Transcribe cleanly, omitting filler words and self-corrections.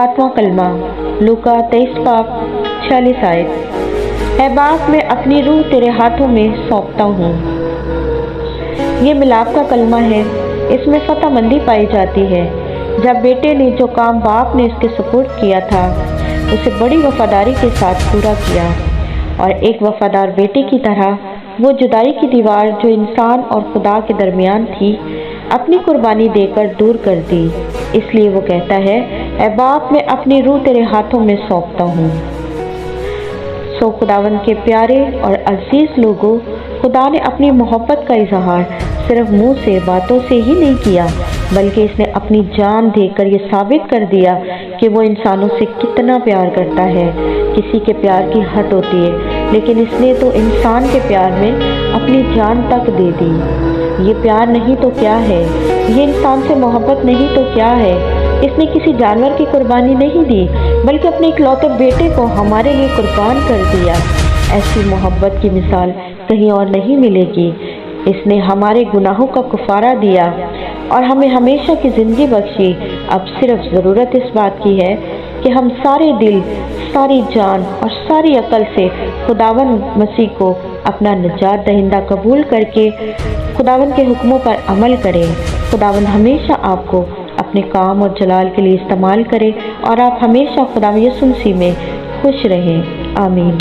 7वां कलमा लूका 23 पाक 46 आयत। ऐ बाप मैं अपनी रूह तेरे हाथों में सौंपता हूँ। ये मिलाप का कलमा है। इसमें फतहमंदी पाई जाती है। जब बेटे ने जो काम बाप ने इसके सुपुर्द किया था उसे बड़ी वफादारी के साथ पूरा किया, और एक वफादार बेटे की तरह वो जुदाई की दीवार जो इंसान और खुदा के दरमियान थी अपनी कुर्बानी देकर दूर कर दी। इसलिए वो कहता है, ऐ बाप मैं अपनी रूह तेरे हाथों में सौंपता हूँ। सो खुदावंद के प्यारे और अजीज लोगों, खुदा ने अपनी मोहब्बत का इजहार सिर्फ मुंह से बातों से ही नहीं किया, बल्कि इसने अपनी जान देकर ये साबित कर दिया कि वो इंसानों से कितना प्यार करता है। किसी के प्यार की हद होती है, लेकिन इसने तो इंसान के प्यार में अपनी जान तक दे दी। ये प्यार नहीं तो क्या है? ये इंसान से मोहब्बत नहीं तो क्या है? इसने किसी जानवर की कुर्बानी नहीं दी, बल्कि अपने इकलौते बेटे को हमारे लिए कुर्बान कर दिया। ऐसी मोहब्बत की मिसाल कहीं और नहीं मिलेगी। इसने हमारे गुनाहों का कफारा दिया और हमें हमेशा की ज़िंदगी बख्शी। अब सिर्फ ज़रूरत इस बात की है कि हम सारे दिल, सारी जान और सारी अकल से खुदावंद मसीह को अपना निजात दहिंदा कबूल करके खुदावंद के हुक्मों पर अमल करें। खुदावंद हमेशा आपको अपने काम और जलाल के लिए इस्तेमाल करे और आप हमेशा खुदा यीशु मसीह में खुश रहें। आमीन।